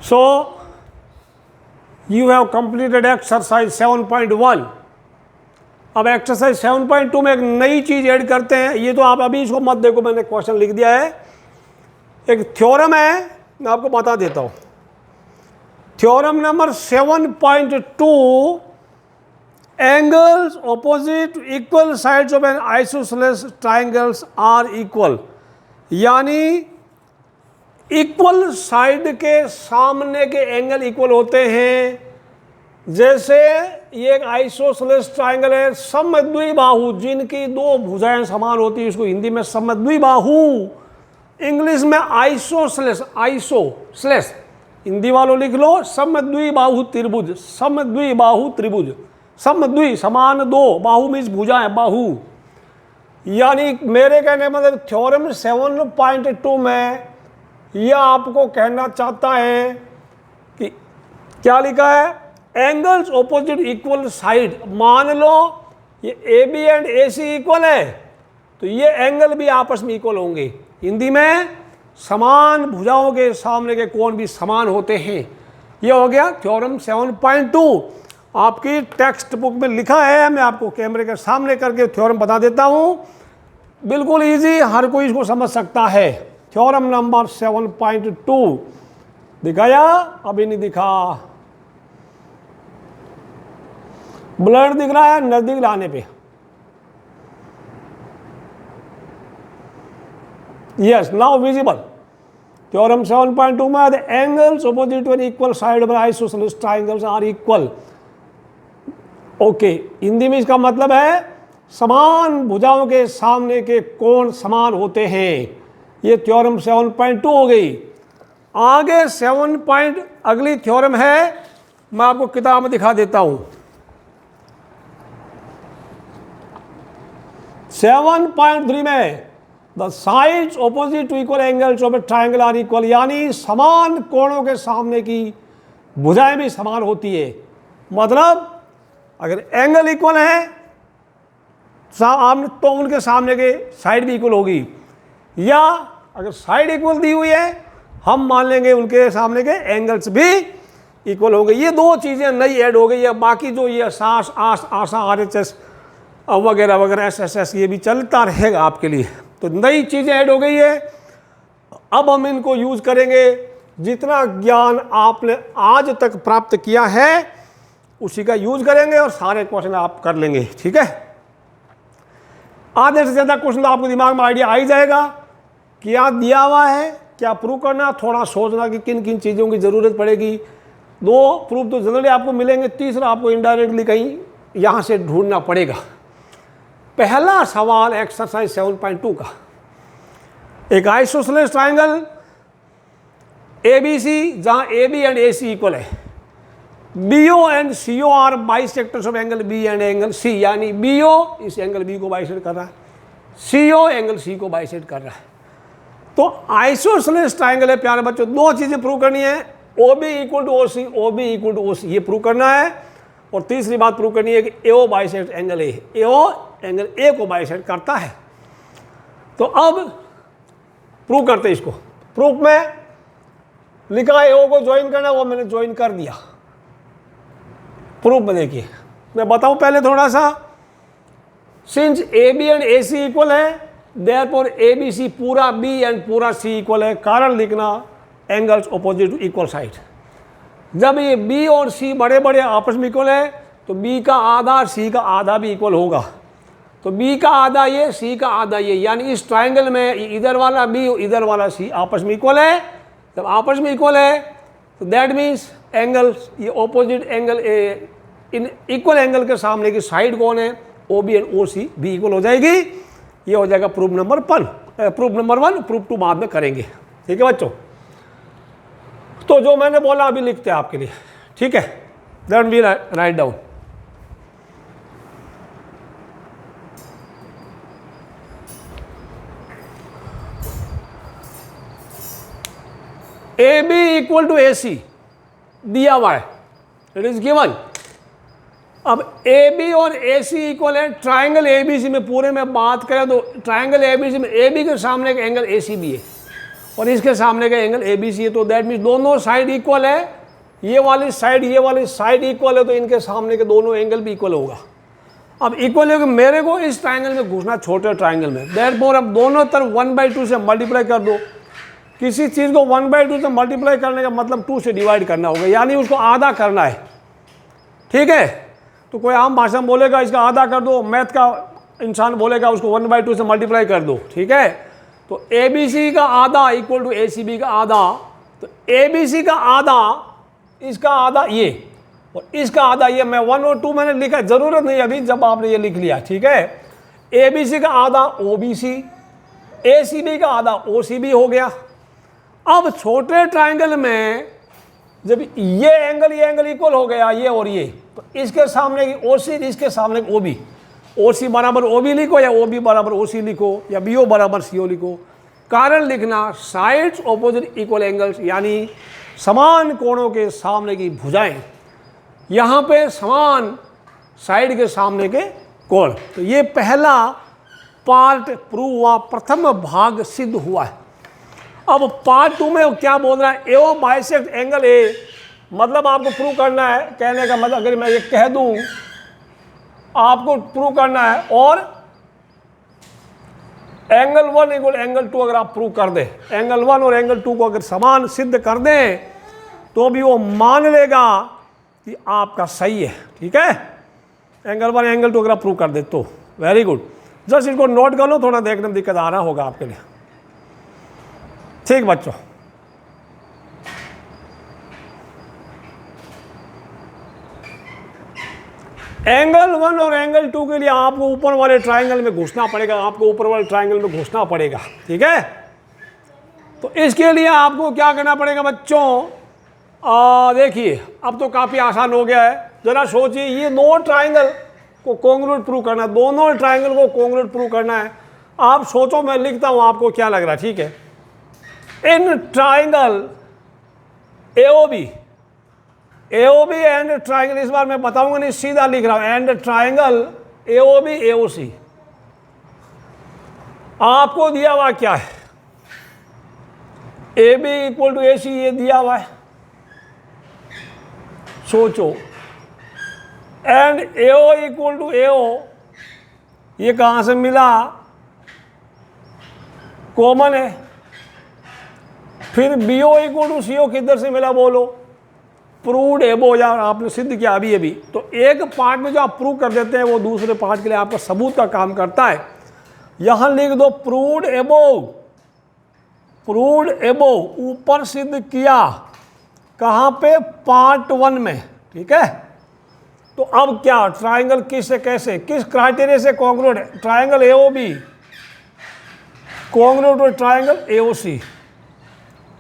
So you have completed exercise 7.1। अब exercise 7.2 में एक नई चीज ऐड करते हैं। ये तो आप अभी इसको मत देखो, मैंने क्वेश्चन लिख दिया है। एक थ्योरम है, मैं आपको बता देता हूं। Theorem number 7.2, angles opposite equal sides of an isosceles triangles are equal. यानी इक्वल साइड के सामने के एंगल इक्वल होते हैं। जैसे ये एक आइसोसेलेस ट्राइंगल है, समद्विबाहु, जिनकी दो भुजाएं समान होती है, इसको हिंदी में समद्विबाहु, इंग्लिश में आइसोसेलेस, आइसोसेलेस, हिंदी वालों लिख लो समद्विबाहु त्रिभुज, समद्विबाहु त्रिभुज, समद्वि समान दो, बाहु मीन्स भुजाएं, बाहु। यानी मेरे कहने मतलब थ्योरम 7.2 में यह आपको कहना चाहता है कि क्या लिखा है, एंगल्स ऑपोजिट इक्वल साइड। मान लो ये A B and A C equal है, तो ये एंगल भी आपस में इक्वल होंगे। हिंदी में समान भुजाओं के सामने के कोण भी समान होते हैं। ये हो गया थ्योरम 7.2। आपकी टेक्स्ट बुक में लिखा है, मैं आपको कैमरे के सामने करके थ्योरम बता देता हूँ। बिल्कुल इजी, हर कोई इसको समझ सकता है। थ्योरम नंबर 7.2 दिखाया, अभी नहीं दिखा, ब्लर दिख रहा है नजदीक लाने पे। Yes, now visible. थ्योरम 7.2 में the angles opposite to an equal side of isosceles triangles are equal. Okay, Hindi में इसका मतलब है समान भुजाओं के सामने के कोण समान होते हैं। ये थ्योरम 7.2 हो गई। आगे 7. अगली थ्योरम है, मैं आपको किताब में दिखा देता हूं। 7.3 में the sides opposite to equal angles of a triangle are equal. यानी समान कोणों के सामने की भुजाएं भी समान होती है। मतलब अगर एंगल इक्वल है तो उनके सामने के साइड भी इक्वल होगी, या अगर साइड इक्वल दी हुई है हम मान लेंगे उनके सामने के एंगल्स भी इक्वल हो गई। ये दो चीज़ें नई ऐड हो गई है। बाकी जो ये सास आस आशा RHS वगैरह वगैरह SSS ये भी चलता रहेगा आपके लिए। तो नई चीज़ें ऐड हो गई है, अब हम इनको यूज़ करेंगे। जितना ज्ञान आपने आज तक प्राप्त किया है उसी का यूज़ करेंगे और सारे क्वेश्चन आप कर लेंगे। ठीक है, आधे से ज़्यादा क्वेश्चन आपको दिमाग में आइडिया आ ही जाएगा, क्या दिया हुआ है, क्या प्रूव करना, थोड़ा सोचना कि किन किन चीज़ों की ज़रूरत पड़ेगी। दो प्रूफ तो जनरली आपको मिलेंगे, तीसरा आपको इनडायरेक्टली कहीं यहाँ से ढूंढना पड़ेगा। पहला सवाल एक्सरसाइज 7.2 का, एक आइसोसेलेस ट्राइंगल ABC जहाँ AB एंड AC इक्वल है, BO and CO are bisectors of angle B and angle C। यानी BO इस एंगल B को बाइसेक्ट कर रहा है, CO एंगल C को बाइसेक्ट कर रहा है। तो आइसोसेलेस ट्राइंगल है प्यारे बच्चों, दो चीज़ें प्रूव करनी है, OB equal to OC, OB equal to OC, ये प्रूव करना है। और तीसरी बात प्रूव करनी है कि AO bisect angle A, AO angle A को बाइसेक्ट करता है। तो अब प्रूव करते हैं इसको। प्रूफ में लिखा है AO को ज्वाइन करना, वो मैंने ज्वाइन कर दिया। प्रूफ में देखिए, मैं बताऊं पहले थोड़ा सा। Since AB and AC equal है, देयरफॉर ABC पूरा B एंड पूरा C इक्वल है। कारण लिखना, angles opposite to equal side. जब ये B और C बड़े बड़े आपस में इक्वल है तो B का आधा और C का आधा भी इक्वल होगा। तो B का आधा ये, C का आधा ये, यानी इस ट्राइंगल में इधर वाला B और इधर वाला C आपस में इक्वल है। जब आपस में इक्वल है तो दैट मीन्स एंगल्स, ये opposite angle in equal angle के सामने की साइड कौन है, OB एंड OC भी इक्वल हो जाएगी। ये हो जाएगा प्रूफ नंबर 1। प्रूफ 2 बाद में करेंगे। ठीक है बच्चों, तो जो मैंने बोला अभी लिखते हैं आपके लिए। ठीक है, then we write down. AB equal to AC दिया हुआ है, इट इज गिवन। अब AB और AC इक्वल है। ट्राइंगल ABC में पूरे में बात करें तो ट्राइंगल ABC में AB के सामने एक एंगल AC भी है और इसके सामने का एंगल ए बी सी है, तो दैट मीन्स दोनों साइड इक्वल है, ये वाली साइड इक्वल है, तो इनके सामने के दोनों एंगल भी इक्वल होगा। अब इक्वल है कि मेरे को इस ट्राइंगल में घुसना छोटे ट्राइंगल में, देयरफॉर अब दोनों तरफ 1/2 से मल्टीप्लाई कर दो। किसी चीज़ को 1/2 से मल्टीप्लाई करने का मतलब 2 से डिवाइड करना होगा, यानी उसको आधा करना है, ठीक है। तो कोई आम भाषा में बोलेगा इसका आधा कर दो, मैथ का इंसान बोलेगा उसको 1/2 से मल्टीप्लाई कर दो, ठीक है। तो ए बी सी का आधा equal to A C B का आधा, तो ए बी सी का आधा, इसका आधा ये और इसका आधा ये। मैं 1 और 2 मैंने लिखा, जरूरत नहीं अभी, जब आपने ये लिख लिया, ठीक है। ए बी सी का आधा ओ बी सी, ए सी बी का आधा ओ सी बी हो गया। अब छोटे ट्राइंगल में जब ये एंगल इक्वल हो गया, ये और ये, तो इसके सामने की ओ सी, इसके सामने की ओ बी, ओ सी बराबर ओ बी लिखो या ओ बी बराबर ओ सी लिखो या बी ओ बराबर सी ओ लिखो। कारण लिखना साइड्स ऑपोजिट इक्वल एंगल्स, यानी समान कोणों के सामने की भुजाएं, यहाँ पे समान साइड के सामने के कोण। तो ये पहला पार्ट प्रूव हुआ, प्रथम भाग सिद्ध हुआ है। अब पार्ट 2 में क्या बोल रहा है, एओ बाइसेक्ट एंगल ए, मतलब आपको प्रूव करना है, कहने का मतलब अगर मैं ये कह दूं आपको प्रूव करना है, और एंगल 1 इक्वल एंगल 2 अगर आप प्रूव कर दें, एंगल 1 और एंगल 2 को अगर समान सिद्ध कर दें तो भी वो मान लेगा कि आपका सही है, ठीक है। एंगल 1 एंगल 2 अगर आप प्रूव कर दे तो वेरी गुड। जस्ट इसको नोट कर लो, थोड़ा देखने में दिक्कत आ रहा होगा आपके लिए, ठीक बच्चों। एंगल 1 और एंगल 2 के लिए आपको ऊपर वाले ट्राइंगल में घुसना पड़ेगा, आपको ऊपर वाले ट्राइंगल में घुसना पड़ेगा, ठीक है। तो इसके लिए आपको क्या करना पड़ेगा बच्चों, देखिए अब तो काफ़ी आसान हो गया है। ज़रा सोचिए, ये दो ट्राइंगल को कॉन्ग्रुएंट प्रूव करना है, दोनों ट्राइंगल को कॉन्ग्रुएंट प्रूव करना है। आप सोचो, मैं लिखता हूँ, आपको क्या लग रहा है, ठीक है। In triangle AOB and triangle, इस बार मैं बताऊंगा नहीं, सीधा लिख रहा हूं, एंड ट्राइंगल एओबी एओसी, आपको दिया हुआ क्या है, ए बी इक्वल टू ए सी, ये दिया हुआ है। सोचो, एंड एओ इक्वल टू एओ, ये कहां से मिला, कॉमन है। फिर बी ओ इक्वल टू सी ओ किधर से मिला बोलो, प्रूव्ड एबो, या आपने सिद्ध किया अभी अभी। तो एक पार्ट में जो आप प्रूव कर देते हैं वो दूसरे पार्ट के लिए आपका सबूत का काम करता है। यहां लिख दो प्रूव्ड एबो, ऊपर सिद्ध किया, कहां पे, पार्ट 1 में, ठीक है। तो अब क्या, ट्राइंगल किससे कैसे, किस क्राइटेरिया से कॉन्ग्रुएंट है, triangle AOB congruent to triangle AOC.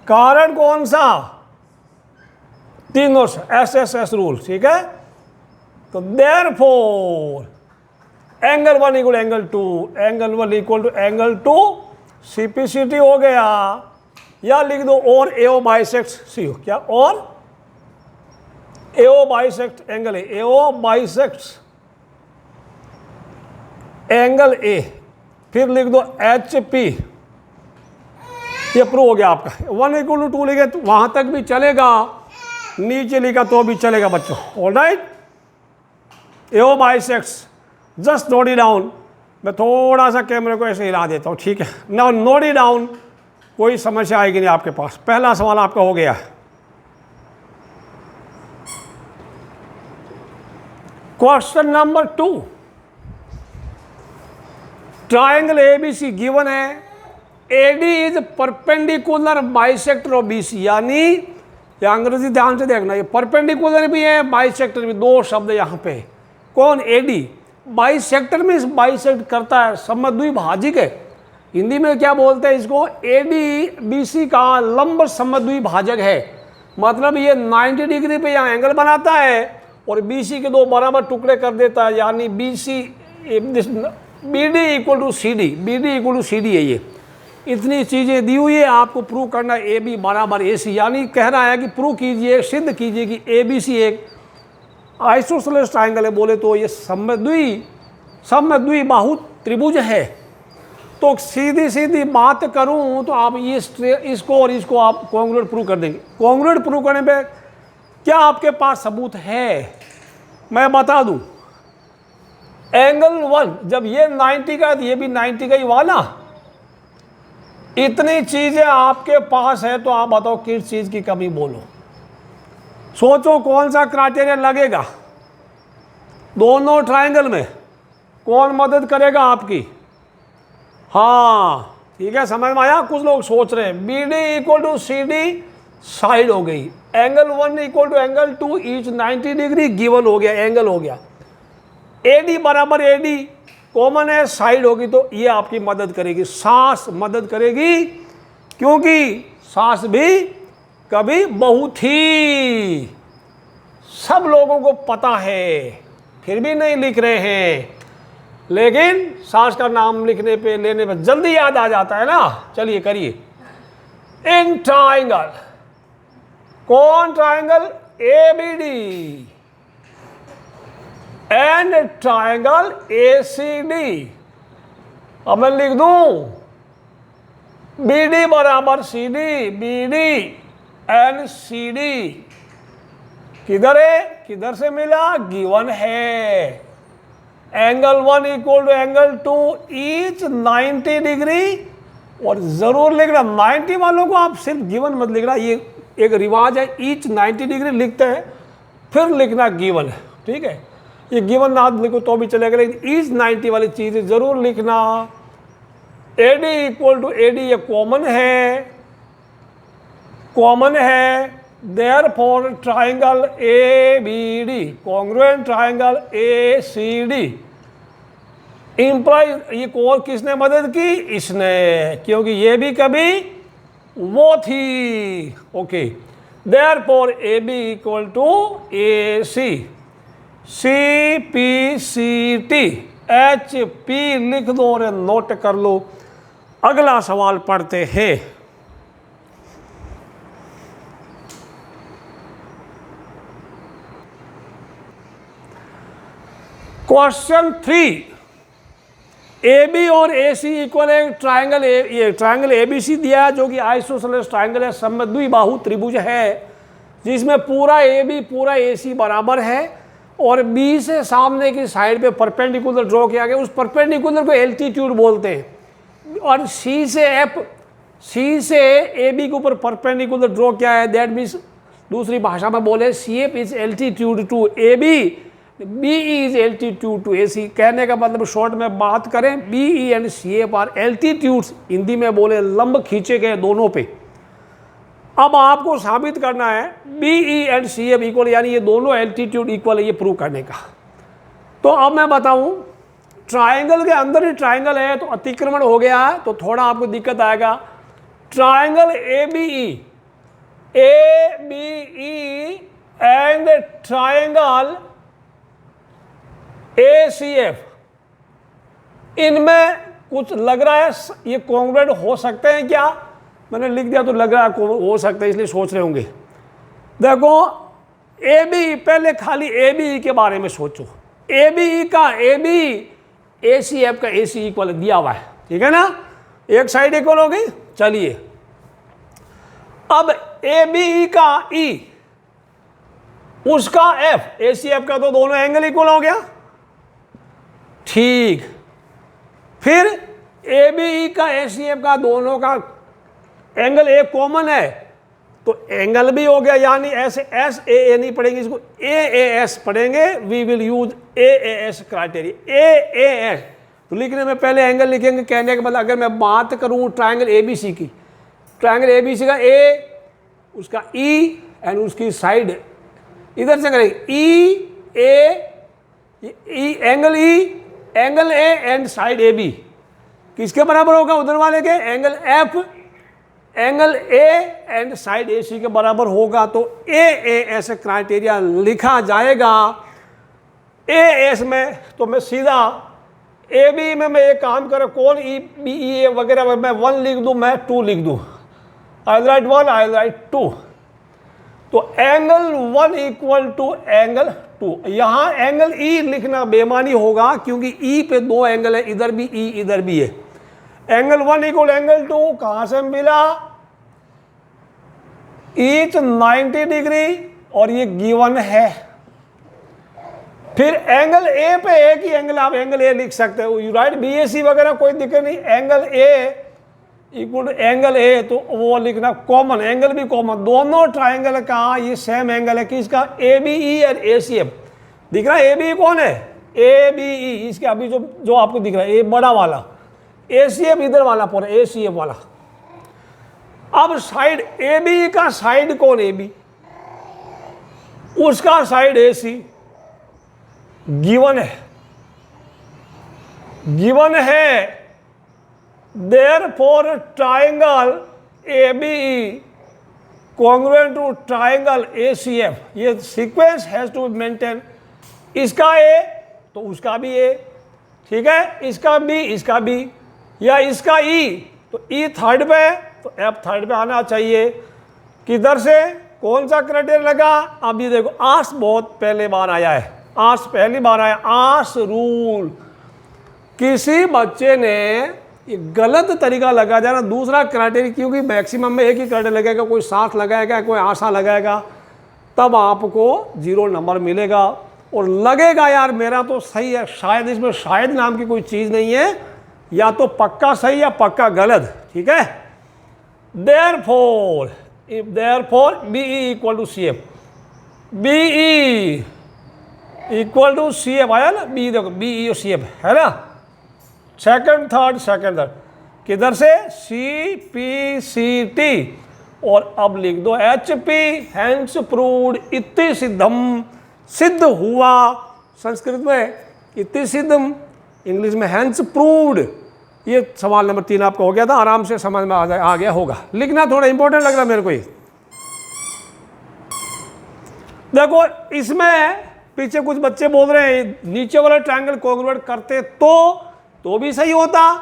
कारण कौन सा, तीनों एसएसएस रूल, ठीक है। तो therefore angle 1 equal angle 2, angle 1 equal to angle 2, CPCT हो गया। या लिख दो और एओ बाइसेक्ट्स सी, क्या, और AO bisect angle A, AO bisects angle A. फिर लिख दो एच पी, ये प्रूव हो गया आपका। 1 इक्वल टू 2 लिखे तो वहां तक भी चलेगा, नीचे लिखा तो भी चलेगा बच्चों, alright. AO bisects, just note it down. मैं थोड़ा सा कैमरे को ऐसे हिला देता हूँ, ठीक है। नाउ नोट इट डाउन, कोई समस्या आएगी नहीं आपके पास। पहला सवाल आपका हो गया। Question number 2, triangle ABC given है, AD is perpendicular bisector of BC, यानी ये अंग्रेजी ध्यान से देखना, ये परपेंडिकुलर भी है, बाइसेक्टर भी, दो शब्द यहाँ पे। कौन, AD। बाइसेक्टर में इस बाइसेक्ट करता है, समद्विभाजक है। हिंदी में क्या बोलते हैं इसको, AD BC का लंब समद्विभाजक है। मतलब ये 90 डिग्री पे यहाँ एंगल बनाता है और BC के दो बराबर टुकड़े कर देता है, यानी BD इक्वल टू CD है। ये इतनी चीज़ें दी हुई है, आपको प्रूव करना है AB बराबर AC, यानी कह रहा है कि प्रूव कीजिए, सिद्ध कीजिए कि ABC एक आइसोसेलेस ट्राइंगल है। बोले तो ये समद्विबाहु त्रिभुज है। तो सीधी सीधी बात करूं तो आप इसको और इसको आप कॉन्ग्रुएंट प्रूव कर देंगे। कॉन्ग्रुएंट प्रूव करने पे क्या आपके पास सबूत है? मैं बता दूं, एंगल 1 जब ये 90 का है तो ये भी 90 का ही वाला। इतनी चीजें आपके पास है तो आप बताओ किस चीज की कमी बोलो। सोचो कौन सा क्राइटेरिया लगेगा दोनों ट्रायंगल में, कौन मदद करेगा आपकी? हाँ ठीक है, समझ में आया? कुछ लोग सोच रहे हैं B D equal to C D side हो गई, angle 1 equal to angle 2 each 90 degree given हो गया, एंगल हो गया। ए डी बराबर ए डी कॉमन है, साइड होगी तो ये आपकी मदद करेगी, सास मदद करेगी, क्योंकि सास भी कभी बहू थी। सब लोगों को पता है, फिर भी नहीं लिख रहे हैं, लेकिन सास का नाम लिखने पे लेने पे जल्दी याद आ जाता है ना। चलिए करिए। इन ट्राइंगल, कौन triangle? A B D and triangle A C D. अब मैं लिख दूं बी डी बराबर C D, B D and C D किधर है? किधर से मिला? गिवन है। Angle 1 equal to angle 2 each 90 degree. और जरूर लिखना 90 वालों को आप सिर्फ गिवन मत लिखना, ये एक रिवाज है, ईच 90 डिग्री लिखते हैं फिर लिखना गिवन है, ठीक है? ये गिवन ना लिखो तो भी चलेगा, लेकिन ईच 90 वाली चीज़ जरूर लिखना। A D equal to A D ये कॉमन है, कॉमन है। Therefore triangle A B D congruent triangle A C D implies, ये और किसने मदद की? इसने, क्योंकि ये भी कभी वो थी। Okay, therefore A B equal to A C, C P C T H P लिख दो और नोट कर लो। अगला सवाल पढ़ते हैं। क्वेश्चन 3, ए बी और ए सी इक्वल है ट्राइंगल ये ट्राइंगल ए बी सी दिया है जो कि आइसोसेलेस ट्राइंगल है, समद्विबाहु त्रिभुज है, जिसमें पूरा ए बी पूरा ए सी बराबर है और बी से सामने की साइड पे परपेंडिकुलर ड्रॉ किया गया। उस परपेंडिकुलर को एल्टीट्यूड बोलते हैं। और सी से ए बी के ऊपर परपेंडिकुलर ड्रॉ किया है, दैट मीन्स दूसरी भाषा में बोले C F is altitude to A B, B E is altitude to A C. कहने का मतलब शॉर्ट में बात करें, B E and C F are altitudes, Hindi में बोले लंब खींचे गए दोनों पे। अब आपको साबित करना है B E and C F equal, यानी ये दोनों एल्टीट्यूड इक्वल है, ये प्रूव करने का। तो अब मैं बताऊं, ट्राइंगल के अंदर ही ट्राइंगल है तो अतिक्रमण हो गया है, तो थोड़ा आपको दिक्कत आएगा। Triangle A B E and triangle A C F, इनमें कुछ लग रहा है ये कॉन्ग्रुएंट हो सकते हैं क्या? मैंने लिख दिया तो लग रहा है हो सकता है, इसलिए सोच रहे होंगे। देखो ए बी, पहले खाली ए बी के बारे में सोचो। ए बी का ए बी ए सी एफ का ए सी इक्वल दिया हुआ है, ठीक है ना? एक साइड इक्वल हो गई। चलिए अब ए बी का ई, उसका एफ, ए सी एफ का तो दोनों एंगल इक्वल हो गया, ठीक। फिर ए बी ई का ए सी एफ का दोनों का एंगल ए कॉमन है तो एंगल भी हो गया, यानी ऐसे एस ए नहीं पढ़ेंगे, इसको ए एस पढ़ेंगे। We will use A S criteria, A S. तो लिखने में पहले एंगल लिखेंगे, कहने के मतलब अगर मैं बात करूं ट्राइंगल ए बी सी की, ट्राइंगल ए बी सी का ए, उसका ई एंड उसकी साइड इधर से करेंगे angle A and side A B किसके बराबर होगा? उधर वाले के angle F, angle A and side A C के बराबर होगा। तो ए एस क्राइटेरिया लिखा जाएगा। ए एस में तो मैं सीधा ए बी में मैं एक काम करूँ, कौन ई बी ई ए वगैरह मैं 1 लिख दूँ, मैं 2 लिख दूँ, आई राइट 1, आई राइट 2। तो एंगल 1 इक्वल टू एंगल 2। यहाँ एंगल ई लिखना बेमानी होगा क्योंकि ई पे 2 एंगल है, इधर भी ई इधर भी है। एंगल 1 इक्वल एंगल 2 कहां से मिला, ईच 90 डिग्री और ये गिवन है। फिर एंगल ए पे एक ही एंगल, आप एंगल ए लिख सकते हो, यू राइट BAC वगैरह कोई दिक्कत नहीं। Angle A equal angle A तो वो लिखना कॉमन, एंगल भी कॉमन, दोनों ट्राइंगल का ये सेम एंगल है कि इसका ABE और ACF दिख रहा है। ABE कौन है, ABE इसके अभी जो आपको दिख रहा है ये बड़ा वाला, ACF इधर वाला पूरा ACF वाला। अब साइड ABE का साइड कौन, AB उसका साइड AC गिवन है, गिवन है। Therefore triangle ABE congruent to triangle ACF, ये सीक्वेंस हैज टू मेंटेन। इसका A तो उसका भी A, ठीक है, इसका B इसका B, या इसका E तो E थर्ड पे तो F थर्ड पे आना चाहिए। किधर से कौन सा क्राइटेरिया लगा, अब ये देखो आर्स बहुत पहले बार आया है, आर्स पहली बार आया, आर्स रूल। किसी बच्चे ने ये गलत तरीका लगा जाना दूसरा क्राइटेरिया, क्योंकि मैक्सिमम में एक ही क्राइटेरिया लगेगा, कोई 60 लगाएगा कोई आशा लगाएगा, तब आपको 0 नंबर मिलेगा। और लगेगा यार मेरा तो सही है, शायद इसमें शायद नाम की कोई चीज़ नहीं है, या तो पक्का सही या पक्का गलत, ठीक है। Therefore BE equal to CF, BE equal to CF आया ना, B देखो BE और CF है ना, सेकंड थर्ड किधर से CPCT, और अब लिख दो HP हैंस प्रूव्ड, इति सिद्धम, सिद्ध हुआ संस्कृत में, इति सिद्धम इंग्लिश में हैंस प्रूव्ड। ये सवाल नंबर 3 आपका हो गया था, आराम से समझ में आ गया होगा, लिखना थोड़ा इंपॉर्टेंट लग रहा मेरे को ये। देखो इसमें पीछे कुछ बच्चे बोल रहे हैं नीचे वाला ट्रायंगल कॉन्ग्रुएंट करते तो भी सही होता।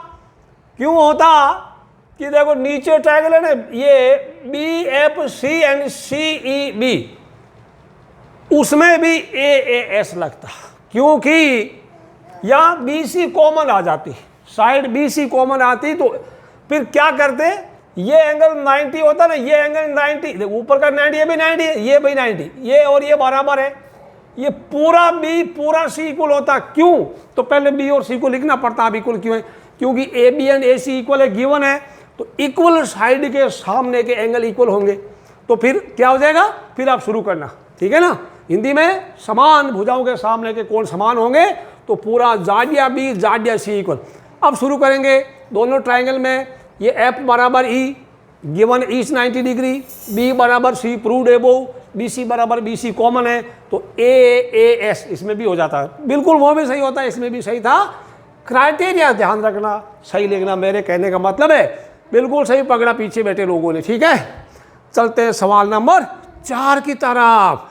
क्यों होता कि देखो नीचे ट्रायंगल है ना, ये BFC एंड CEB, उसमें भी AAS लगता, क्योंकि यहाँ BC कॉमन आ जाती, साइड BC कॉमन आती, तो फिर क्या करते, ये एंगल 90 होता ना, ये एंगल 90, देखो ऊपर का 90, ये भी 90 है, ये भी 90, ये और ये बराबर है, ये पूरा B पूरा C इक्वल होता। क्यों, तो पहले B और C को लिखना पड़ता, अब इक्वल क्यों है, क्योंकि AB एंड AC इक्वल है, गिवन है, तो इक्वल साइड के सामने के एंगल इक्वल होंगे, तो फिर क्या हो जाएगा, फिर आप शुरू करना, ठीक है ना। हिंदी में समान भुजाओं के सामने के कोण समान होंगे, तो पूरा Jadia B Jadia C equal. अब शुरू करेंगे दोनों ट्राइंगल में, ये F बराबर E given each 90 degree, B बराबर C प्रूव्ड एबोव, BC बराबर BC कॉमन है, तो AAS इसमें भी हो जाता है, बिल्कुल वो भी सही होता है, इसमें भी सही था। क्राइटेरिया ध्यान रखना, सही लिखना, मेरे कहने का मतलब है बिल्कुल सही पकड़ा पीछे बैठे लोगों ने, ठीक है। चलते हैं सवाल नंबर 4 की तरफ।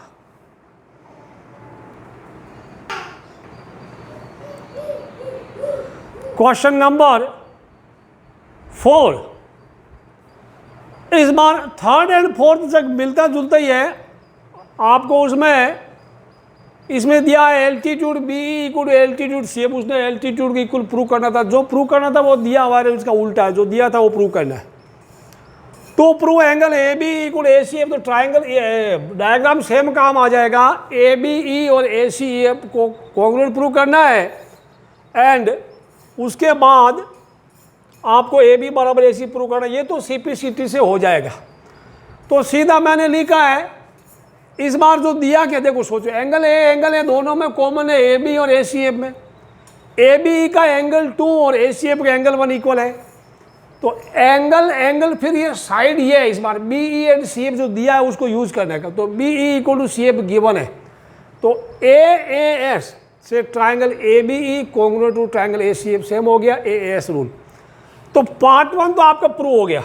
क्वेश्चन नंबर 4, इस बार थर्ड एंड फोर्थ तक मिलता जुलता ही है आपको। इसमें दिया है altitude BE equal to altitude CF, उसने एल्टीट्यूड के इक्वल प्रूव करना था, जो प्रूव करना था वो दिया हुआ है, उसका उल्टा है, जो दिया था वो प्रूव करना है। तो prove angle AB equal ACF, तो ट्राइंगल डायग्राम सेम काम आ जाएगा, ABE और ACF को कॉन्ग्रुएंट प्रूव करना है, एंड उसके बाद आपको AB बराबर AC प्रूव करना, ये तो CPCT से हो जाएगा। तो सीधा मैंने लिखा है, इस बार जो दिया क्या, देखो सोचो, एंगल है दोनों में कॉमन है, AB और ACF में, AB का एंगल 2 और ACF का एंगल 1 इक्वल है, तो एंगल फिर ये साइड ये है, इस बार BE एंड CF जो दिया है उसको यूज करने का, तो BE equal to CF given है, तो AAS से triangle ABE congruent to triangle ACF same हो गया, AAS रूल। तो पार्ट 1 तो आपका प्रूव हो गया।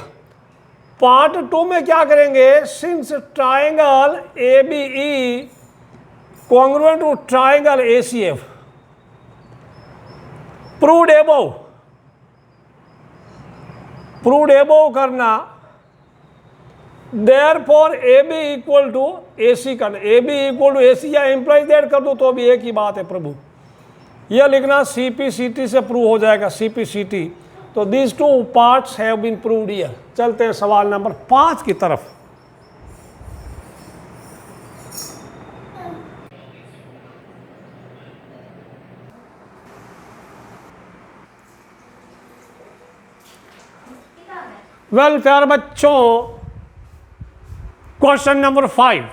पार्ट 2 में क्या करेंगे, since triangle ABE congruent to triangle ACF proved above करना, therefore AB equal to AC करना, AB इक्वल टू AC या इम्प्लाइज दैट कर दो तो भी एक ही बात है प्रभु, यह लिखना CPCT से प्रूव हो जाएगा, CPCT तो these two parts have been proved here. चलते हैं सवाल नंबर 5 की तरफ। वेल प्यारे बच्चों, क्वेश्चन नंबर 5।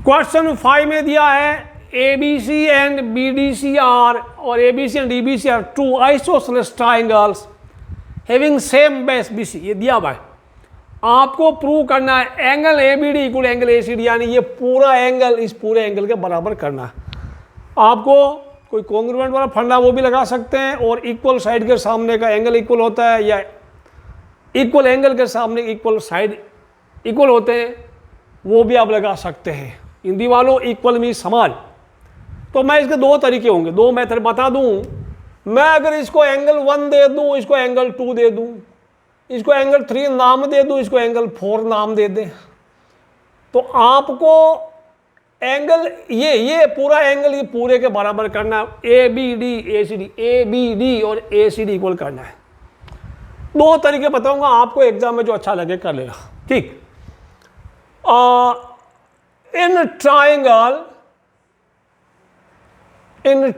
क्वेश्चन 5 में दिया है ABC एंड BDC आर और ABC and DBC are two isosceles triangles having same base BC। ये दिया हुआ है, आपको प्रूव करना है angle ABD equal angle ACD, यानी ये पूरा एंगल इस पूरे एंगल के बराबर करना है। आपको कोई कॉन्ग्रुएंट वाला फंडा वो भी लगा सकते हैं, और इक्वल साइड के सामने का एंगल इक्वल होता है या इक्वल एंगल के सामने इक्वल साइड इक्वल होते हैं, वो भी आप लगा सकते हैं। हिंदी वालों इक्वल में समान। तो मैं इसके 2 तरीके होंगे, 2 मेथड बता दूं। मैं अगर इसको एंगल 1 दे दूं, इसको एंगल 2 दे दूं, इसको एंगल 3 नाम दे दूं, इसको एंगल 4 नाम दे दें, तो आपको एंगल ये पूरा एंगल ये पूरे के बराबर करना है। ABD ACD, ABD और ACD इक्वल करना है। 2 तरीके बताऊंगा आपको, एग्जाम में जो अच्छा लगे कर लेगा। ठीक। In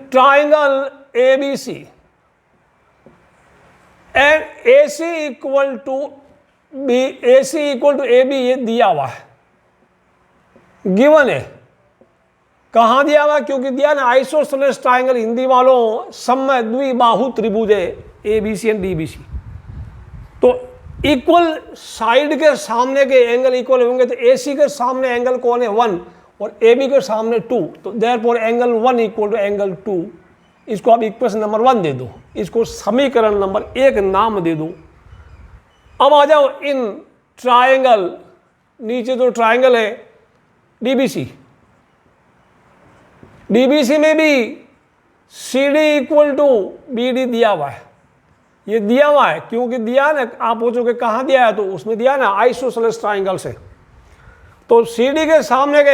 triangle ABC and AC equal to AB, ये दिया हुआ है, गिवन है। कहाँ दिया हुआ? क्योंकि दिया ना आइसोसेलेस ट्राइंगल, हिंदी वालों समय द्विबाहु त्रिभुज है ABC एंड DBC। तो इक्वल साइड के सामने के एंगल इक्वल होंगे, तो AC के सामने एंगल कौन है? 1 और AB के सामने 2, तो therefore angle 1 equal to angle 2। इसको आप इक्वेशन नंबर 1 दे दो, इसको समीकरण नंबर 1 नाम दे दो। अब आ जाओ इन ट्राइंगल, नीचे जो ट्राइंगल है DBC में भी CD इक्वल टू BD दिया हुआ है। ये दिया हुआ है क्योंकि दिया ना, आप पूछोगे कहाँ दिया है, तो उसमें दिया ना आइसोसेलेस ट्राइंगल से। तो CD के सामने का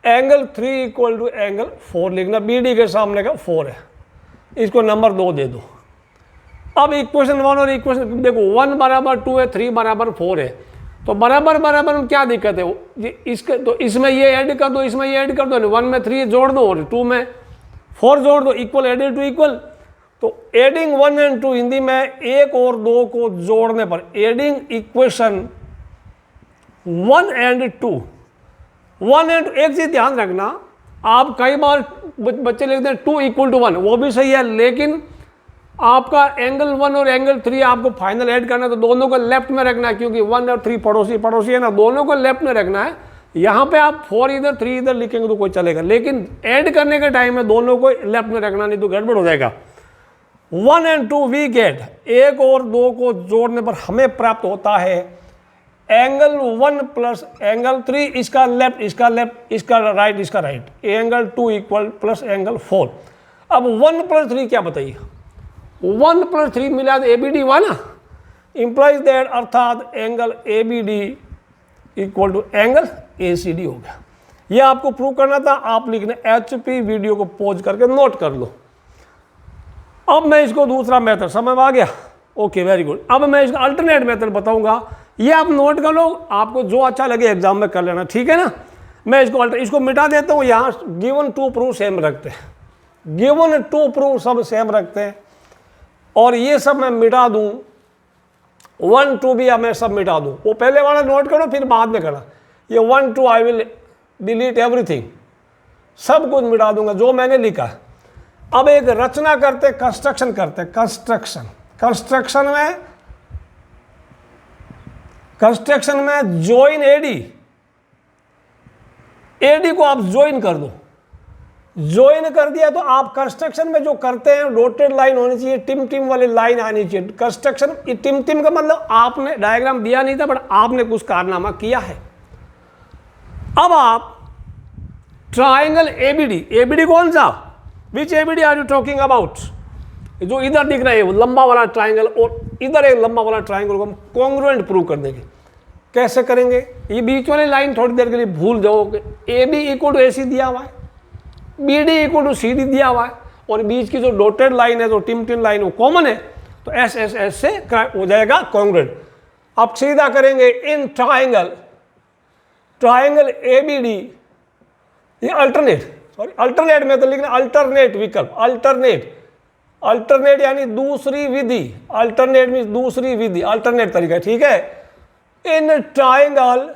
एंगल 3 इक्वल टू एंगल 4 लिखना, BD के सामने का 4 है, इसको नंबर 2 दे दो। अब इक्वेशन 1 और इक्वेशन देखो, 1 बराबर 2 है, 3 बराबर 4 है, तो बराबर बराबर में क्या दिक्कत है? ये इसके तो इसमें ये ऐड कर दो, इसमें ये ऐड कर दो, 1 में 3 जोड़ दो और 2 में 4 जोड़ दो, इक्वल एडेड टू इक्वल। तो एडिंग 1 एंड 2 हिंदी में 1 और 2 को जोड़ने पर, एडिंग इक्वेशन 1 एंड 2, 1 एंड 2। एक चीज ध्यान रखना, आप कई बार बच्चे लिखते हैं 2 इक्वल टू 1, वो भी सही है, लेकिन आपका एंगल 1 और एंगल 3 आपको फाइनल ऐड करना है, तो दोनों को लेफ्ट में रखना है, क्योंकि 1 और 3 पड़ोसी है ना, दोनों को लेफ्ट में रखना है। यहाँ पे आप 4 इधर 3 इधर लिखेंगे तो कोई चलेगा, लेकिन ऐड करने के टाइम में दोनों को लेफ्ट में रखना, नहीं तो गड़बड़ हो जाएगा। 1 एंड 2 वी गेट, 1 और 2 को जोड़ने पर हमें प्राप्त होता है एंगल 1 प्लस एंगल 3, इसका लेफ्ट इसका लेफ्ट, इसका राइट इसका right, angle 2 equal plus angle 4। अब 1 प्लस 3 क्या बताइए? 1 प्लस 3 मिला तो ABD हुआ ना, इंप्लाइज दैट, अर्थात angle ABD equal to angle ACD हो गया। ये आपको प्रूव करना था, आप लिखने HP वीडियो को पॉज करके नोट कर लो। अब मैं इसको दूसरा मेथड, समझ आ गया? Okay, very good. अब मैं इसका अल्टरनेट मेथड बताऊंगा, ये आप नोट कर लो, आपको जो अच्छा लगे एग्जाम में कर लेना, ठीक है ना। मैं इसको मिटा देता हूँ, यहाँ गिवन 2 प्रूफ सेम रखते हैं, गिवन 2 प्रूफ सब सेम रखते हैं, और ये सब मैं मिटा दूँ, 1 2 भी मैं सब मिटा दूँ। वो पहले वाला नोट करो, फिर बाद में करना। ये 1 2 आई विल डिलीट एवरीथिंग, सब कुछ मिटा दूंगा जो मैंने लिखा। अब एक रचना करते, कंस्ट्रक्शन करते, कंस्ट्रक्शन में ज्वाइन एडी को आप ज्वाइन कर दो। ज्वाइन कर दिया तो आप कंस्ट्रक्शन में जो करते हैं डॉटेड लाइन होनी चाहिए, टिम वाली लाइन आनी चाहिए। कंस्ट्रक्शन टिम का मतलब आपने डायग्राम दिया नहीं था, बट आपने कुछ कारनामा किया है। अब आप ट्राइंगल एबीडी कौन सा, which ABD are you talking about? जो इधर दिख रहा है वो लंबा वाला ट्राइंगल, और इधर एक लंबा वाला ट्राइंगल को हम कॉन्ग्रुएंट प्रूव कर देंगे। कैसे करेंगे? ये बीच वाली लाइन थोड़ी देर के लिए भूल जाओ। A B equal to AC दिया हुआ है, BD इक्वल टू CD दिया हुआ है, और बीच की जो डॉटेड लाइन है, जो टिम लाइन वो कॉमन है, तो एस एस एस से हो जाएगा कॉन्ग्रुएंट। अब सीधा करेंगे in triangle A B D, ये अल्टरनेट में तो लिखना अल्टरनेट विकल्प, अल्टरनेट यानी दूसरी विधि, अल्टरनेट मीन दूसरी विधि, अल्टरनेट तरीका, ठीक है। इन ट्राइंगल,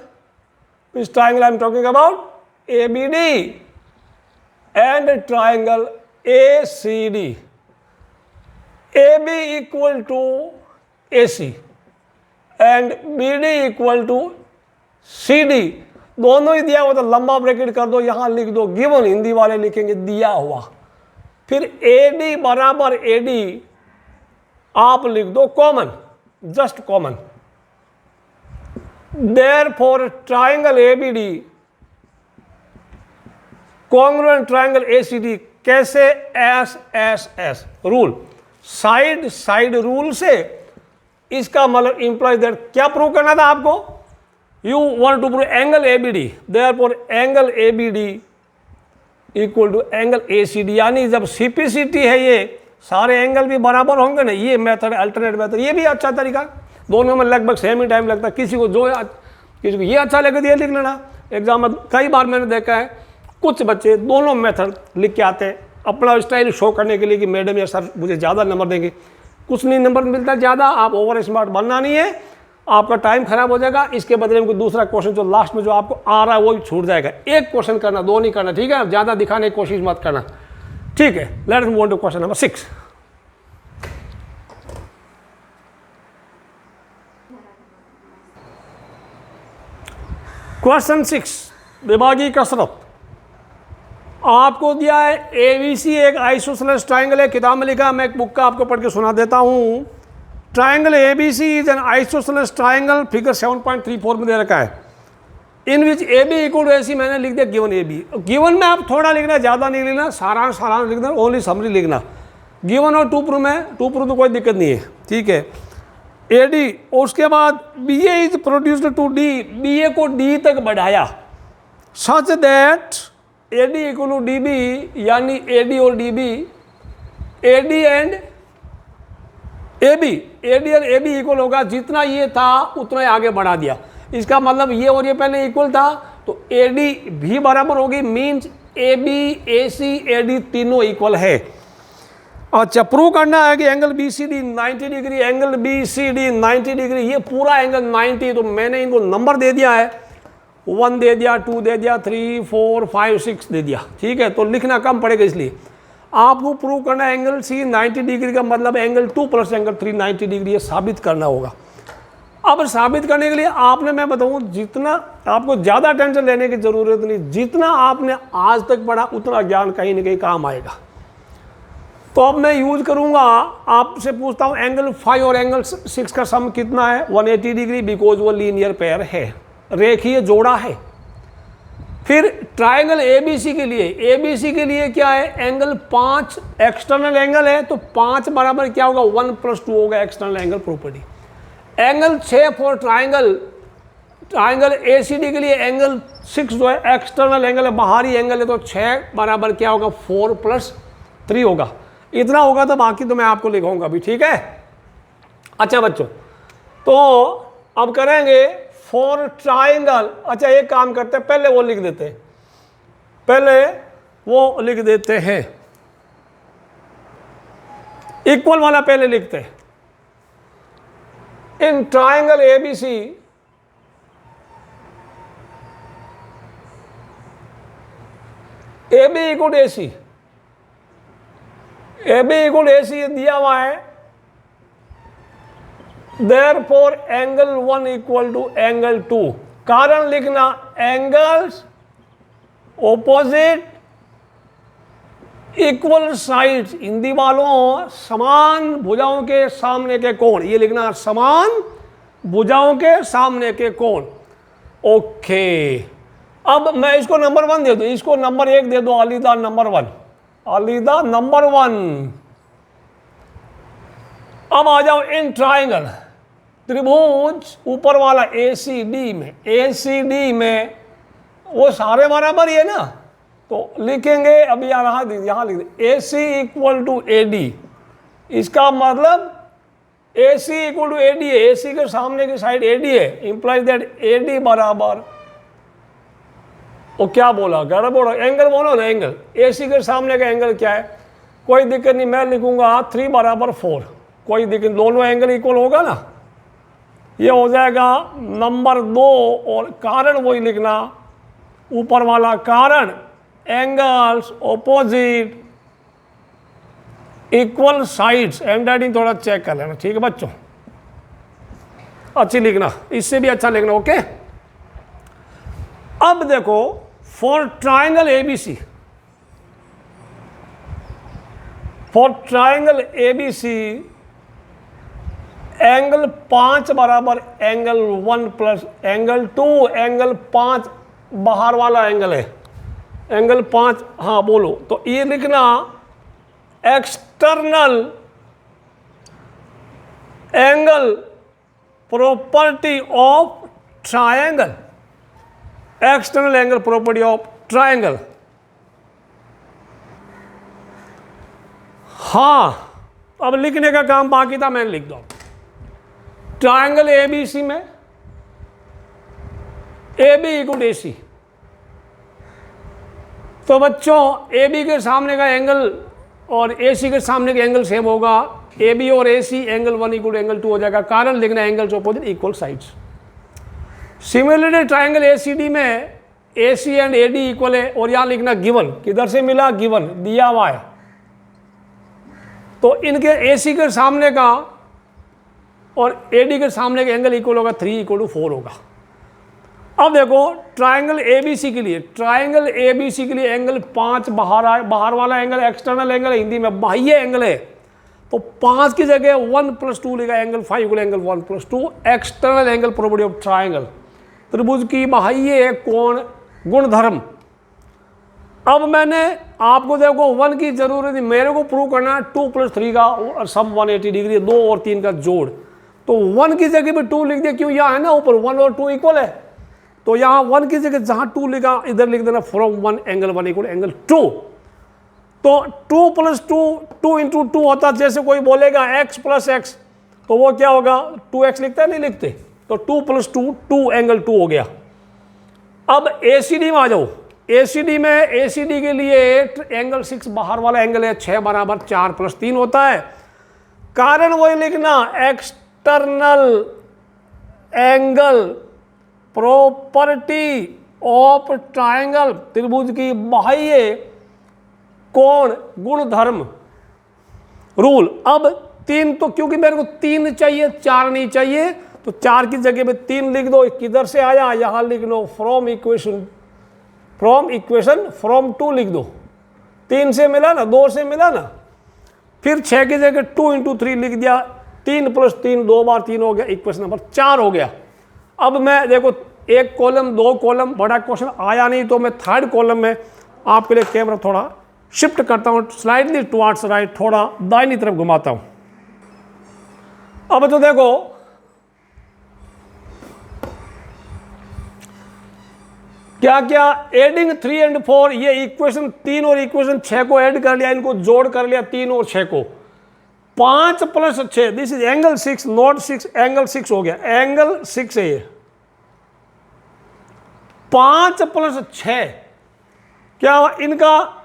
इस triangle I am talking about A B D and triangle A C D, A B equal to A C and B D equal to C D, दोनों ही दिया हुआ तो लंबा ब्रैकेट कर दो, यहां लिख दो गिवन, हिंदी वाले लिखेंगे दिया हुआ, फिर ए डी बराबर ए डी आप लिख दो common, just common. Therefore triangle A B D congruent triangle A C D, कैसे? S S S rule, side rule से इसका मतलब इंप्लाइज दैट, क्या प्रूव करना था आपको? You want to prove angle A B D, therefore angle A B D equal to angle A C D, यानी जब सीपीसीटी है ये सारे एंगल भी बराबर होंगे ना, ये मेथड अल्टरनेट मेथड, ये भी अच्छा तरीका, दोनों में लगभग सेम ही टाइम लगता है, किसी को ये अच्छा लगे तो ये लिख लेना। एग्जाम में कई बार मैंने देखा है कुछ बच्चे दोनों मेथड लिख के आते हैं अपना स्टाइल शो करने के लिए कि मैडम या सर मुझे ज़्यादा नंबर देंगे, कुछ नहीं नंबर मिलता ज़्यादा, आप ओवर स्मार्ट बनना नहीं है, आपका टाइम खराब हो जाएगा। इसके बदले में कोई दूसरा क्वेश्चन जो लास्ट में जो आपको आ रहा है वो छूट जाएगा, एक क्वेश्चन करना, दो नहीं करना, ठीक है? ज़्यादा दिखाने की कोशिश मत करना, ठीक है। Let's move on to question number 6। Question 6 विभागीय कसरत, आपको दिया है एबीसी एक आइसोसेलेस ट्राइंगल है, किताब में लिखा, मैं एक बुक का आपको पढ़ के सुना देता हूँ। Triangle ABC is an isosceles triangle, figure 7.34 में दे रखा है, इन विच ए बी इक्वल टू ऐसी मैंने लिख दिया गिवन ए बी। गिवन में आप थोड़ा लिखना, ज़्यादा नहीं लिखना, सारांश लिखना, ओनली समरी लिखना। गिवन और टू प्रूफ में, टू प्रूफ तो कोई दिक्कत नहीं है, ठीक है। ए डी, और उसके बाद B A is produced to D, B A को डी तक बढ़ाया, such that A D equal to D B, यानी ए डी और D B, A D and A B, A D और ए बी इक्वल होगा, जितना ये था उतना ही आगे बढ़ा दिया। इसका मतलब ये और ये पहले इक्वल था तो ए डी भी बराबर होगी, means A B A C A D तीनों इक्वल है। अच्छा, प्रूव करना है कि angle B C D 90 degree, angle B C D 90 degree, ये पूरा एंगल 90, तो मैंने इनको नंबर दे दिया है, 1 दे दिया, 2 दे दिया, 3 4 5 6 दे दिया, ठीक है। तो लिखना कम पड़ेगा, इसलिए आपको प्रूव करना है एंगल सी 90 डिग्री का मतलब एंगल 2 प्लस एंगल 3 90 डिग्री, ये साबित करना होगा। अब साबित करने के लिए आपने, मैं बताऊं, जितना आपको ज़्यादा टेंशन लेने की ज़रूरत नहीं, जितना आपने आज तक पढ़ा उतना ज्ञान कहीं ना कहीं काम आएगा। तो अब मैं यूज करूंगा, आपसे पूछता हूं एंगल 5 और एंगल 6 का सम कितना है? 180 डिग्री, बिकॉज वो लीनियर पेयर है, रेखीय जोड़ा है। फिर ट्राइंगल एबीसी के लिए, एबीसी के लिए क्या है? एंगल 5 एक्सटर्नल एंगल है, तो 5 बराबर क्या होगा? 1 + 2 होगा external angle property. Angle 6 for triangle ACD के लिए एंगल 6 जो है एक्सटर्नल एंगल है, बाहरी एंगल है, तो 6 बराबर क्या होगा? 4 + 3 होगा। इतना होगा तो बाकी तो मैं आपको लिखाऊंगा अभी, ठीक है। अच्छा बच्चों, तो अब करेंगे फॉर ट्राइंगल। अच्छा, एक काम करते हैं, पहले वो लिख देते हैं, इक्वल वाला पहले लिखते हैं। In triangle ABC A B equal A C, A B equal A C दिया हुआ है, therefore angle 1 equal to angle 2। कारण लिखना, angles opposite equal sides, Hindi वालों समान भुजाओं के सामने के कोण, ये लिखना समान भुजाओं के सामने के कोण। ओके, अब मैं इसको नंबर 1 दे दूं, इसको नंबर 1 दे दो, अलीदा नंबर 1, अलीदा नंबर 1। अब आ जाओ इन ट्राइंगल, त्रिभुज ऊपर वाला ACD में, ACD में वो सारे बराबर ही है ना, तो लिखेंगे अभी यहाँ लिख दे ए C equal to A D. इसका मतलब ए C equal to A D है, ए सी के सामने की साइड ए डी है, इंप्लाइज दैट ए डी बराबर, वो क्या बोला गड़बड़, एंगल बोलो ना, एंगल ए सी के सामने का एंगल क्या है, कोई दिक्कत नहीं, मैं लिखूंगा 3 बराबर 4, कोई दिक्कत, दोनों एंगल इक्वल होगा ना, ये हो जाएगा नंबर 2। और कारण वही लिखना ऊपर वाला, कारण angles opposite equal sides, hand writing थोड़ा चेक कर लेना, ठीक है बच्चों, अच्छी लिखना, इससे भी अच्छा लिखना, ओके। अब देखो for triangle ABC, for triangle ABC angle 5 बराबर एंगल 1 प्लस एंगल 2, एंगल 5 बाहर वाला एंगल है, एंगल 5, हाँ बोलो, तो ये लिखना external angle property of triangle, external angle property of triangle. हाँ अब लिखने का काम बाकी था, मैंने लिख दो। ट्रायंगल एबीसी में ए बी इक्वल ए सी, तो बच्चों ए बी के सामने का एंगल और ए सी के सामने का एंगल सेम होगा, ए बी और A C angle 1 equal angle 2 हो जाएगा, कारण लिखना angles opposite equal sides. Similarly triangle A C D में A C and A D equal है, और यहाँ लिखना गिवन, किधर से मिला, गिवन दिया हुआ है, तो इनके ए सी के सामने का और ए डी के सामने का एंगल इक्वल होगा, 3 इक्वल टू 4 होगा। अब देखो ट्रायंगल एबीसी के लिए, ट्रायंगल एबीसी के लिए एंगल 5 बाहर वाला एंगल एक्सटर्नल एंगल है, हिंदी में बाह्य एंगल है, तो 5 की जगह 1 + 2 लिखा, angle 5 equal angle 1 + 2, external angle property of triangle, त्रिभुज की बाह्य कोण गुणधर्म। अब मैंने आपको देखो 1 की जरूरत नहीं, मेरे को प्रूव करना 2 + 3 का सम 180 डिग्री, 2 और 3 का जोड़, तो 1 की जगह भी 2 लिख दिया, क्यों, यहाँ है ना ऊपर 1 और 2 इक्वल है, तो यहाँ 1 की जगह जहाँ 2 लिखा इधर लिख देना फ्रॉम 1 एंगल 1 इक्वल एंगल 2, तो 2 + 2 2 × 2 होता, जैसे कोई बोलेगा x + x, तो वो क्या होगा, 2x लिखता है, नहीं लिखते, तो 2 + 2 2 एंगल 2 हो गया। अब ACD में आ जाओ, ACD में ACD के लिए एंगल 6 बाहर वाला एंगल है, 6 बराबर 4 + 3 होता है, कारण वही लिखना external angle property of triangle, त्रिभुज की बाह्य कोण गुणधर्म रूल। अब 3, तो क्योंकि मेरे को 3 चाहिए, 4 नहीं चाहिए, तो 4 की जगह पे 3 लिख दो, किधर से आया, यहां लिख लो फ्रॉम इक्वेशन, फ्रॉम 2 लिख दो, 3 से मिला ना, 2 से मिला ना, फिर 6 की जगह 2 × 3 लिख दिया, 3 + 3 2 बार 3 हो गया, इक्वेशन नंबर 4 हो गया। अब मैं देखो 1 कॉलम 2 कॉलम, बड़ा क्वेश्चन आया नहीं, तो मैं 3rd कॉलम में आपके लिए कैमरा थोड़ा शिफ्ट करता हूँ, स्लाइडली टुवर्ड्स राइट, थोड़ा दाहिनी तरफ घुमाता हूँ। अब तो देखो क्या क्या, एडिंग 3 and 4, ये इक्वेशन 3 और इक्वेशन 6 को ऐड कर लिया, इनको जोड़ कर लिया 3 और 6 को, 5 + 6, this is angle 6 not 6, angle 6 हो गया, एंगल 6 है ये, 5 + 6 क्या इनका,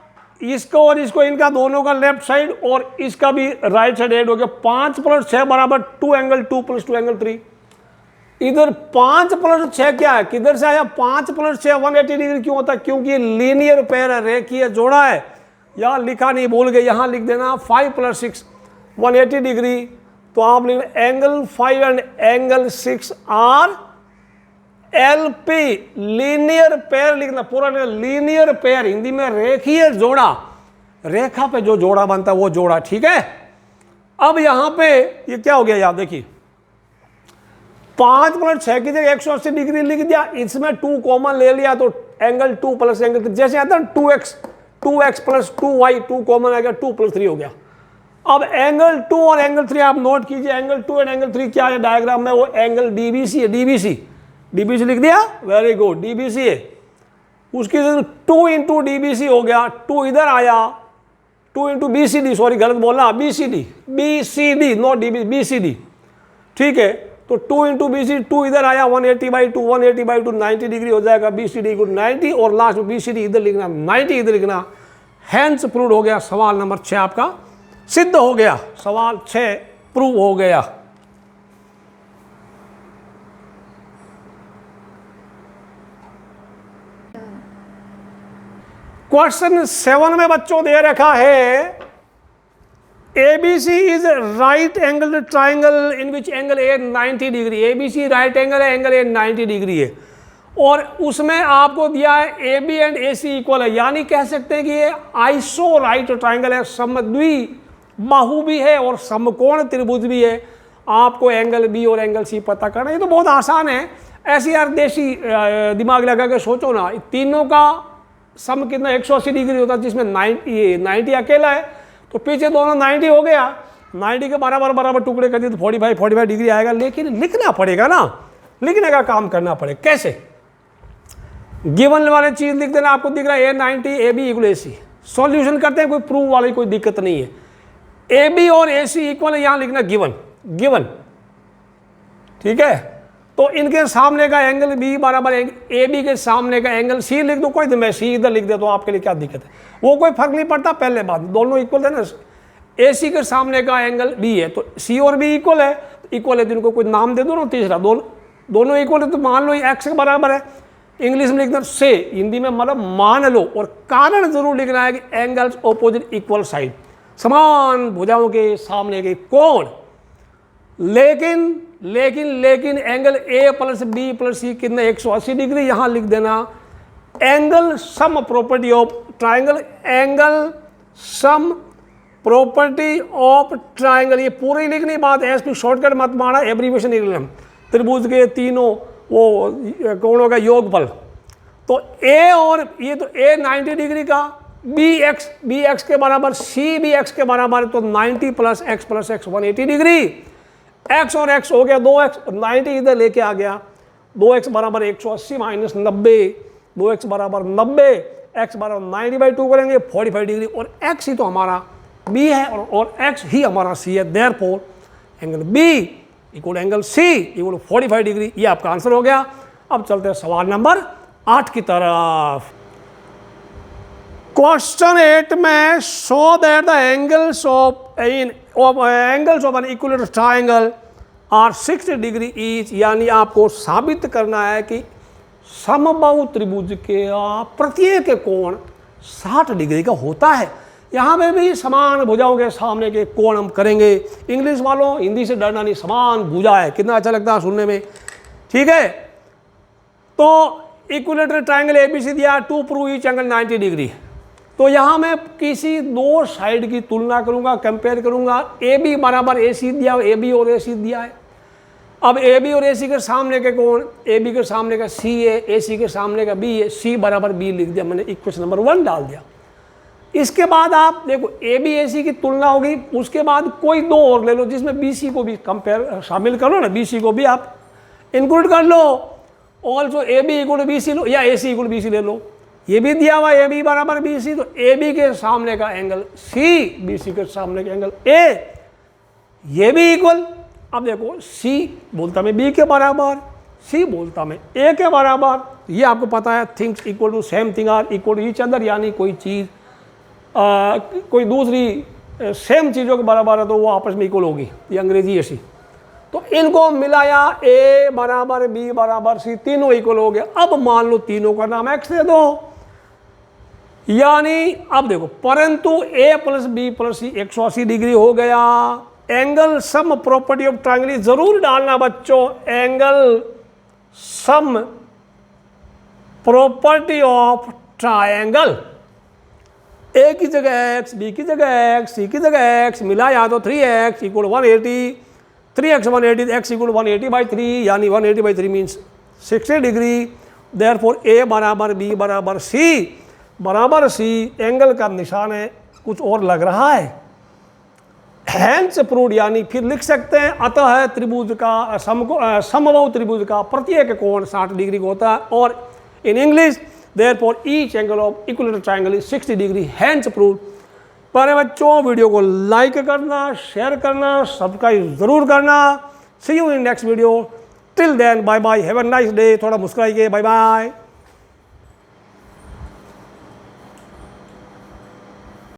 इसको और इसको, इनका दोनों का लेफ्ट साइड और इसका भी राइट साइड ऐड हो गया, 5 + 6 बराबर 2 एंगल 2 + 2 एंगल 3। इधर 5 + 6 क्या है, किधर से आया, 5 + 6 180 डिग्री क्यों होता है, क्योंकि लीनियर पेयर है, रेखीय जोड़ा है, यहाँ लिखा नहीं, भूल गए, यहाँ लिख देना 5 + 6 180 डिग्री, तो आप लिख angle 5 and angle 6 are LP, linear pair लिखना, पूरा लीनियर पेयर, हिंदी में रेखीय जोड़ा, रेखा पे जो जोड़ा बनता है वो जोड़ा, ठीक है। अब यहां पे ये क्या हो गया, याद देखिए 5 + 6 की जगह 180 डिग्री लिख दिया, इसमें 2 कॉमन ले लिया, तो एंगल 2 + एंगल 3, जैसे आता है 2x + 2y, 2 कॉमन आ गया, 2 + 3 हो गया। अब एंगल 2 और एंगल 3 आप नोट कीजिए, एंगल 2 और एंगल 3 क्या है डायग्राम में, वो एंगल DBC है, DBC लिख दिया, वेरी गुड, DBC है। उसकी 2 इंटू DBC हो गया, 2 इधर आया, 2 इंटू BCD, सॉरी गलत बोला, BCD नॉट DBC, BCD, ठीक है। तो 2 इंटू BCD, 2 इधर आया, 180/2, 180/2 90 डिग्री हो जाएगा, BCD इक्वल 90, और लास्ट में BCD इधर लिखना, 90 इधर लिखना। हैंस प्रूव हो गया, सवाल नंबर 6 आपका सिद्ध हो गया, सवाल 6 प्रूव हो गया। क्वेश्चन 7 में बच्चों दे रखा है ABC is right angle triangle in which angle A 90 degree. ABC right angle है, एंगल A 90 डिग्री है, और उसमें आपको दिया है AB एंड AC इक्वल है, यानी कह सकते हैं कि ये आइसो राइट ट्राइंगल है, समद्वि बाहु भी है और समकोण त्रिभुज भी है। आपको एंगल B और एंगल C पता करना, ये तो बहुत आसान है। ऐसे यार देसी दिमाग लगा के सोचो ना, तीनों का सम कितना 180 डिग्री होता है, जिसमें 90 अकेला है, तो पीछे दोनों 90 हो गया, 90 के बराबर टुकड़े कर दिए तो 45 डिग्री आएगा। लेकिन लिखना पड़ेगा ना, लिखने का काम करना पड़ेगा। कैसे? गिवन वाले चीज लिख देना, आपको दिख रहा है A90 AB equal AC। Solution करते हैं, कोई प्रूव वाली कोई दिक्कत नहीं है। AB और AC इक्वल है, यहां लिखना गिवन, ठीक है। तो इनके सामने का एंगल B बराबर AB के सामने का एंगल C लिख दो, कोई मैं C इधर लिख दे तो आपके लिए क्या दिक्कत है, वो कोई फर्क नहीं पड़ता। पहले बात दोनों इक्वल है ना, AC के सामने का एंगल B है, तो C और B इक्वल है, तो इनको कोई नाम दे दो ना, तीसरा दोनों इक्वल है, तो मान लो ये x के बराबर है। इंग्लिश में लिखना से, हिंदी में मतलब मान लो, और कारण जरूर लिखना है कि एंगल्स ऑपोजिट इक्वल साइड, समान भुजाओं के सामने के कोण। लेकिन angle A plus B plus C कितना 180 डिग्री, यहां लिख देना angle sum property of triangle, angle sum property of triangle, ये पूरी लिखनी बात है, इसमें शॉर्टकट मत मारना, एब्रीविएशन लिख लेना। त्रिभुज के तीनों वो कोणों का योगफल, तो A और ये तो A 90 डिग्री का, B x के बराबर, C भी x के बराबर, तो 90 प्लस x 180 डिग्री। x और x हो गया 2x, 90 इधर लेके आ गया, 2x बराबर 180 माइनस 90, 2x बराबर 90, x बराबर 90/2 करेंगे 45 डिग्री, और x ही तो हमारा B है और x ही हमारा C है। Therefore angle B equal angle C equal 45 degree, ये आपका आंसर हो गया। अब चलते हैं सवाल नंबर 8 की तरफ। क्वेश्चन 8 में show that the angles of an equilateral triangle are 60 degree each, यानी आपको साबित करना है कि समबाहु त्रिभुज के प्रत्येक कोण 60 डिग्री का होता है। यहाँ में भी समान भुजाओं के सामने के कोण हम करेंगे। इंग्लिश वालों, हिंदी से डरना नहीं, समान भुजा है, कितना अच्छा लगता है सुनने में, ठीक है। तो इक्विलेटरल ट्राइंगल ABC दिया, to prove each angle 90 degree. तो यहाँ मैं किसी दो साइड की तुलना करूँगा, कंपेयर करूँगा। AB बराबर AC दिया, AB और AC दिया है। अब AB और AC के सामने के कोण, AB के सामने का C है, AC के सामने का B है, C बराबर B लिख दिया मैंने, इक्वेशन नंबर 1 डाल दिया। इसके बाद आप देखो AB AC की तुलना होगी, उसके बाद कोई दो और ले लो जिसमें BC को भी कंपेयर शामिल करो ना, BC को भी आप इंक्लूड कर लो। ऑल्सो AB इक्वल BC लो या AC इक्वल BC ले लो, ये भी दिया हुआ AB बराबर BC, तो AB के सामने का एंगल C, BC के सामने का एंगल A, ये भी इक्वल। अब देखो C बोलता मैं B के बराबर, C बोलता मैं A के बराबर, ये आपको पता है things equal to same thing are equal to each other, यानी कोई चीज़ कोई दूसरी सेम चीज़ों के बराबर है तो वो आपस में इक्वल होगी, ये अंग्रेजी ऐसी। तो इनको मिलाया A बराबर B बराबर C, तीनों इक्वल हो गया। अब मान लो तीनों का नाम X दे दो, यानी अब देखो परंतु A plus B plus C 180 degree हो गया। Angle sum property of triangle जरूर डालना बच्चों, angle sum property of triangle, A की जगह x, B की जगह x, C की जगह x, मिलाया तो 3x equal 180, 3x 180, x equal 180/3, यानी 180/3 मीन्स 60 डिग्री। देयरफॉर A बराबर B बराबर C, एंगल का निशान है कुछ और लग रहा है, हैंस प्रूव्ड, यानी फिर लिख सकते हैं अतः त्रिभुज का समबाहु त्रिभुज का प्रत्येक कोण 60 डिग्री का होता है। और in English therefore each angle of equilateral triangle is 60 degree, hence proved. प्यारे बच्चों, वीडियो को लाइक करना, शेयर करना, सब्सक्राइब ज़रूर करना। See you in next video. Till then bye bye, have a nice day. थोड़ा मुस्कुराइए, बाय बाय।